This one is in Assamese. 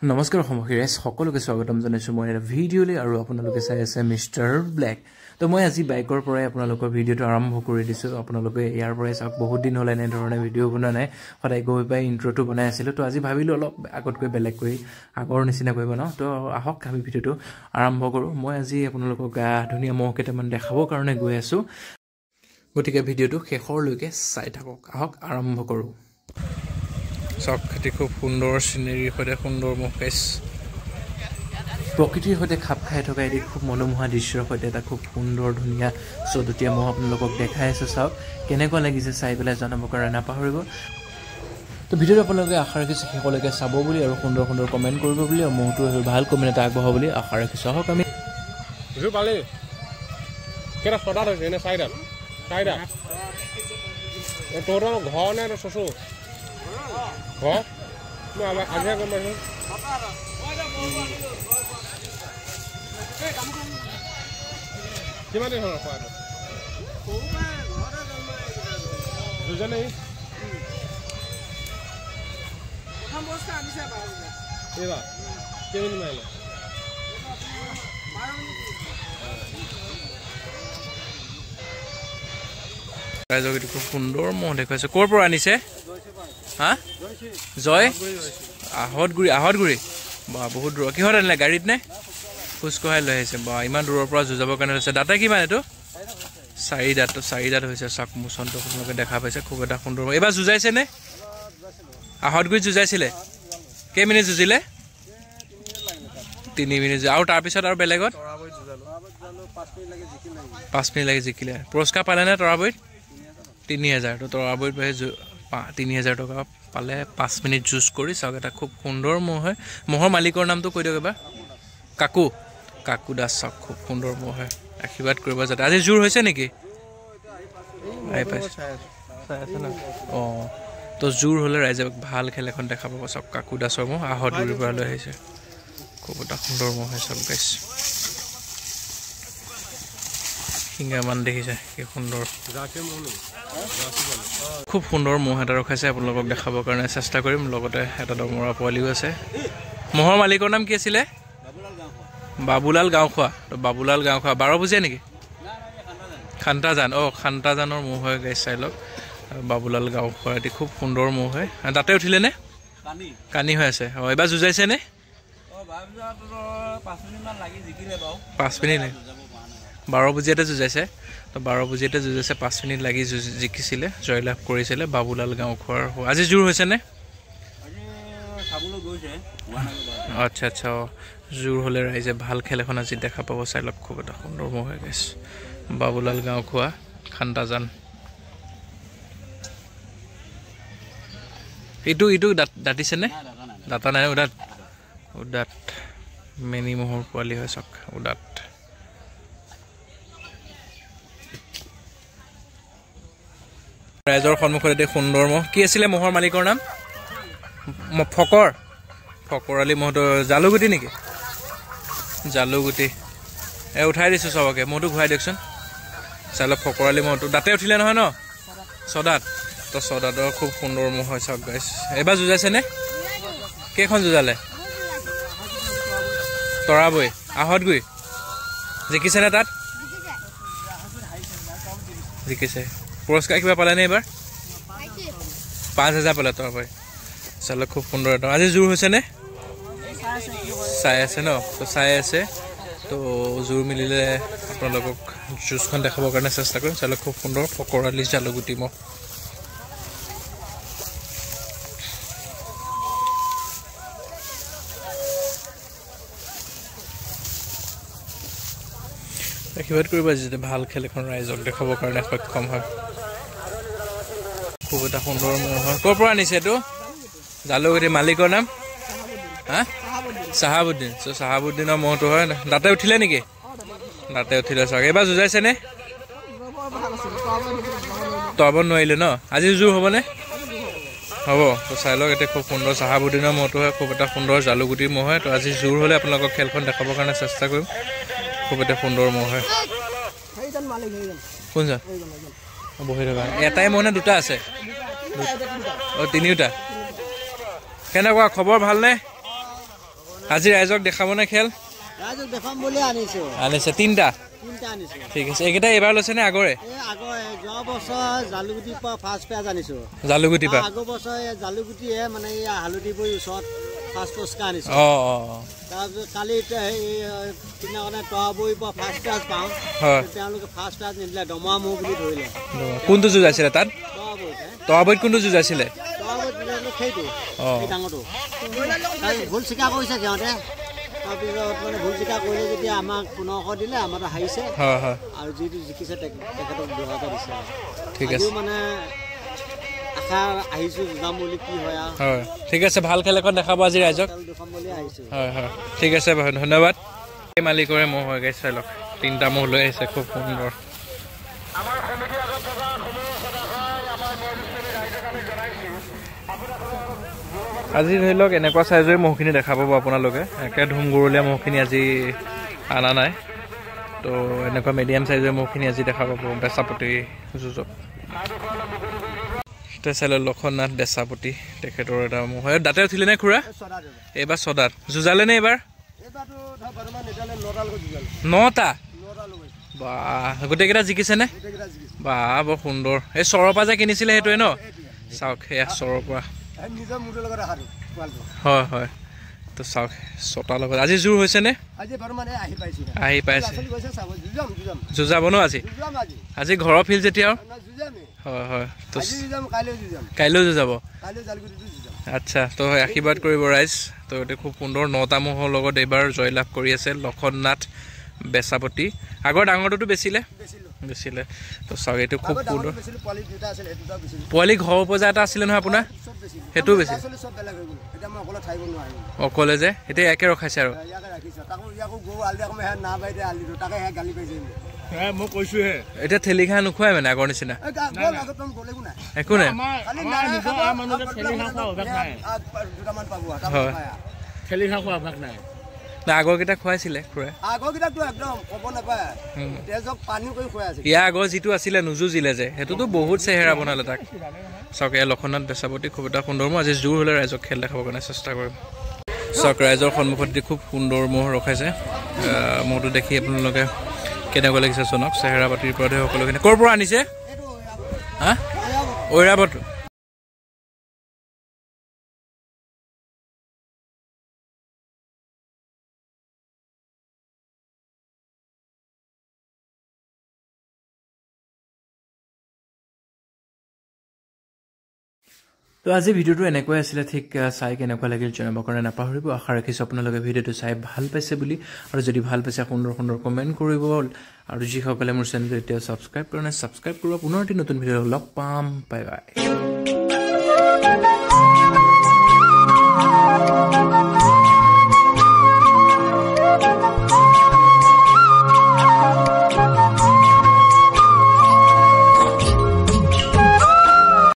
নমস্কাৰ সমগ্ৰীৰাজ সকলোকে স্বাগতম জনাইছো মই এটা ভিডিঅ'লৈ আৰু আপোনালোকে চাই আছে মিষ্টাৰ ব্লেক তো মই আজি বাইকৰ পৰাই আপোনালোকৰ ভিডিঅ'টো আৰম্ভ কৰি দিছো আপোনালোকে ইয়াৰ পৰাই চাওক বহুত দিন হ'ল এনে ধৰণে ভিডিঅ' বনোৱা নাই সদায় গৈ পাই ইন্ট্ৰটো বনাই আছিল তো আজি ভাবিলো অলপ আগতকৈ বেলেগ কৰি আগৰ নিচিনা কৰি বনাও তো আহক আমি ভিডিঅ'টো আৰম্ভ কৰো মই আজি আপোনালোকক ধুনীয়া মহ কেইটামান দেখাবৰ কাৰণে গৈ আছো গতিকে ভিডিঅ'টো শেষৰলৈকে চাই থাকক আহক আৰম্ভ কৰো সব খেতি খুব সুন্দৰ সিনাৰি সৈতে সুন্দৰ মহকেশ প্ৰকৃতিৰ সৈতে খাপ খাই থকা এটি খুব মনোমোহা দৃশ্যৰ সৈতে এটা খুব সুন্দৰ ধুনীয়া চদুতীয়া মহ আপোনালোকক দেখাই আছো চাওক কেনেকুৱা লাগিছে চাই পেলাই জনাবৰ কাৰণে নাপাহৰিব তো ভিডিঅ'টো আপোনালোকে আশা ৰাখিছো শেষলৈকে চাব বুলি আৰু সুন্দৰ সুন্দৰ কমেণ্ট কৰিব বুলি আৰু মহটো ভাল কমেণ্ট এটা আগবঢ়াব বুলি আশা ৰাখিছো আহক আমি জু পালে কেটা ছটা হৈছে এনে চাৰিটা তোৰ ঘৰ নে চচু ঘৰ মই আজিহে গম পাইছোঁ কিমান দিন হ'ল খোৱাটো দুজনেই এইবাৰ কেইমিনিট মাৰিলে ৰাইজক খুব সুন্দৰ মহ দেখুৱাইছে ক'ৰ পৰা আনিছে হা জয় আহতগুৰি বা বহুত দূৰ কিহত আনিলে গাড়ীত নে খোজকঢ়াই লৈ আহিছে বা ইমান দূৰৰ পৰা যুঁজাবৰ কাৰণে হৈছে দাঁতে কিমান এইটো চাৰি দাঁত হৈছে চাক মোচনটো আপোনালোকে দেখা পাইছে খুব এটা সুন্দৰ এইবাৰ যুঁজাইছে নে আহতগুৰিত যুঁজাইছিলে কেইমিনিট যুঁজিলে 3 মিনিট আৰু তাৰপিছত আৰু বেলেগত 5 মিনিট লাগি জিকিলে পুৰস্কাৰ পালে নে তৰাবৈত 3000 তো তৰাবৈত 3000 টকা পালে 5 মিনিট জুজ কৰি চাওক এটা খুব সুন্দৰ মহ হয় মহৰ মালিকৰ নামটো কৈ দিয়ক এবাৰ কাকু দাস চাওক খুব সুন্দৰ মহ হয় আশীৰ্বাদ কৰিব যাতে আজি জোৰ হৈছে নেকি তো জোৰ হ'লে ৰাইজে ভাল খেল এখন দেখা পাব চাওক কাকু দাসৰ মহ আহতগুৰিৰ পৰা লৈ আহিছে খুব এটা সুন্দৰ মহ হয় চাওক গাইছ সিংগামান দেখিছে কি সুন্দৰ খুব সুন্দৰ মহ এটা ৰখাইছে আপোনালোকক দেখাবৰ কাৰণে চেষ্টা কৰিম লগতে এটা ডমৰা পোৱালিও আছে মহৰ মালিকৰ নাম কি আছিলে বাবুলাল গাঁওখোৱা তো বাবুলাল গাঁওখোৱা 12 বুজিয়া নেকি খান্তাজানৰ মহ হয় গাইছ চাই লওক বাবুলাল গাঁওখোৱা এটি খুব সুন্দৰ মহ হয় তাতে উঠিলে নে কানি হৈ আছে এইবাৰ যুঁজাইছে নে 5 মিনিট লাগে 12 বুজিয়াতে যুঁজাইছে তো 12 বুজিয়াতে যুঁজাইছে 5 মিনিট লাগি জিকিছিলে জয়লাভ কৰিছিলে বাবুলাল গাঁওখোৱাৰ আজি জোৰ হৈছে নে আচ্ছা জোৰ হ'লে ৰাইজে ভাল খেল এখন আজি দেখা পাব চাই লওক খুব এটা সুন্দৰ মহ হৈ গৈছে বাবুলাল গাঁওখোৱা খান্তাজান ইটো দাঁতিছে নে দাঁতা নাই উদাত মেনি মহৰ পোৱালি হয় চাওক উদাত ৰাইজৰ সন্মুখত এটি সুন্দৰ মহ কি আছিলে মহৰ মালিকৰ নাম ফকৰালি মহটো জালুগুটি নেকি জালুগুটি উঠাই দিছোঁ চবকে মহটো ঘূৰাই দিয়কচোন চাই লওক ফকৰালি মহটো দাঁতে উঠিলে নহয় ন ছদাত তো ছদাতৰ খুব সুন্দৰ মহ হয় চাওক গাইছ এইবাৰ যুঁজাইছে নে কেইখন যুঁজালে তৰাবৈ আহতগুৰি জিকিছে নে তাত জিকিছে পুৰস্কাৰ কিবা পালে নে এইবাৰ 5000 পালে তৰাবৈ চালে খুব সুন্দৰ এটা আজি জোৰ হৈছে নে চাই আছে ন তো চাই আছে তো জোৰ মিলিলে আপোনালোকক জুচখন দেখাবৰ কাৰণে চেষ্টা কৰিম চালে খুব সুন্দৰ ফকৰালি জালুগুটি মহ আশীৰ্বাদ কৰিব যাতে ভাল খেল এখন ৰাইজক দেখাবৰ কাৰণে সক্ষম হয় খুব এটা সুন্দৰ মহ হয় ক'ৰ পৰা আনিছে এইটো জালুগুটি মালিকৰ নাম হা চাহাবুদ্দিনৰ মহটো হয় দাঁতে উঠিলে নেকি দাঁতে উঠিলে চাওক এইবাৰ যুঁজাইছে নে তৰাব নোৱাৰিলে ন আজি জোৰ হ'বনে হ'ব তো চাই লওক এতিয়া খুব সুন্দৰ চাহাবুদ্দিনৰ মহটো হয় খুব এটা সুন্দৰ জালুগুটিৰ মহ হয় তো আজি জোৰ হ'লে আপোনালোকক খেলখন দেখাবৰ কাৰণে চেষ্টা কৰিম খুব এটা সুন্দৰ মহ হয় কোনজন বহি থকা এটাই মহ নে দুটা আছে তিনিওটা কেনেকুৱা খবৰ ভালনে আজি ৰাইজক দেখাব নে খেল ৰাইজক দেখাম বুলি আনিছো আনিছে তিনটা আনিছো ঠিক আছে এইকেইটা এবাৰ লৈছে নে আগৰে যোৱা বছৰ জালুগুটি পৰা ফাৰ্ষ্ট পেজ আনিছো জালুগুটি পৰা আগৰ বছৰ জালুগুটিয়ে মানে হালধি বৈ ওচৰত ফাৰ্ষ্ট পুৰস্কাৰ আনিছো তাৰপিছত কালি দিনাখনে তৰাবৈ পৰা ফাৰ্ষ্ট পেজ পাওঁ তেওঁলোকে ফাৰ্ষ্ট পেজ নিদিলে দমৰা মৌ বুলি ধৰিলে কোনটো যুঁজ আছিলে তাত তৰাবৈত কোনটো যুঁজ আছিলে সেইটো ডাঙৰটো ভুল স্বীকাৰ কৰিছে সিহঁতে তাৰপিছত মানে ভুল স্বীকাৰ কৰিলে যেতিয়া আমাক 1500 দিলে আমাৰ হাৰিছে আৰু যিটো জিকিছে তেখেতক 2000 দিছে ঠিক আছে মানে আশা আহিছো যাম বুলি কি হয় হয় ঠিক আছে ভাল খেল এখন দেখাব আজি ৰাইজক দেখাম বুলি আহিছো হয় হয় ঠিক আছে ধন্যবাদ এই মালিকৰে মহ হৈ গৈছে চাই লওক তিনটা মহ লৈ আহিছে খুব সুন্দৰ আমাৰ কমিটি আগত থকা সমূহ সদায় আমাৰ মহিলাসকলে ৰাইজক আমি জনাইছো আজি ধৰি লওক এনেকুৱা চাইজৰ মহখিনি দেখা পাব আপোনালোকে একে ধুমগুৰুলীয়া মহখিনি আজি আনা নাই তো এনেকুৱা মিডিয়াম চাইজৰ মহখিনি আজি দেখা পাব বেচাপতি যুঁজত এতিয়া চাই লওক লক্ষণনাথ বেচাপতি তেখেতৰ এটা মহ দাঁতে উঠিলে নে খুৰা এইবাৰ ছদাত যুঁজালে নে এইবাৰ 9টা বা গোটেইকেইটা জিকিছে নে বা বৰ সুন্দৰ এই চৰৰ পৰা যে কিনিছিলে সেইটোৱে ন চাওক সেয়া চৰৰ পৰা হয় হয় তো চাওক ছটাৰ লগত আজি জোৰ হৈছে নে আহি পাইছে যুঁজাব ন আজি আজি ঘৰৰ ফিল্ড যেতিয়া হয় হয় তো কাইলৈও যুঁজাব আচ্ছা তো আশীৰ্বাদ কৰিব ৰাইজ তো এইটো খুব সুন্দৰ 9টা মহৰ লগত এইবাৰ জয়লাভ কৰি আছে লক্ষণনাথ বেচাপতি আগৰ ডাঙৰটোতো বেচিলে তো চাওক এইটো খুব সুন্দৰ পোৱালি ঘৰৰ পৰ্যা এটা আছিলে নহয় আপোনাৰ সেইটো বেছি অকলে যে এতিয়া একে ৰখাইছে আৰু মই কৈছোহে এতিয়া ঠেলি ঘাঁহ নোখোৱাই মানে আগৰ নিচিনা একো নাই আগৰকেইটা খুৱাইছিলে ইয়াৰ আগৰ যিটো আছিলে নুজুজিলে যে সেইটোতো বহুত চেহেৰা বনালে তাক চাওক এয়া লক্ষণনাথ বেচাপতি খুব এটা সুন্দৰ মহ আজি জোৰ হ'লে ৰাইজক খেল দেখাবৰ কাৰণে চেষ্টা কৰিম চাওক ৰাইজৰ সন্মুখত খুব সুন্দৰ মহ ৰখাইছে মহটো দেখি আপোনালোকে কেনেকুৱা লাগিছে জনক চেহেৰা পাতিৰ পৰা সকলোখিনি ক'ৰ পৰা আনিছে হা ঐৰাবত তো আজি ভিডিঅ'টো এনেকুৱাই আছিলে ঠিক চাই কেনেকুৱা লাগিল জনাবৰ কাৰণে নাপাহৰিব আশা ৰাখিছোঁ আপোনালোকে ভিডিঅ'টো চাই ভাল পাইছে বুলি আৰু যদি ভাল পাইছে সুন্দৰ সুন্দৰ কমেণ্ট কৰিব আৰু যিসকলে মোৰ চেনেলটো এতিয়া ছাবস্ক্ৰাইব কৰা নাই ছাবস্ক্ৰাইব কৰিব পুনৰ এটি নতুন ভিডিঅ' লগ পাম বাই বাই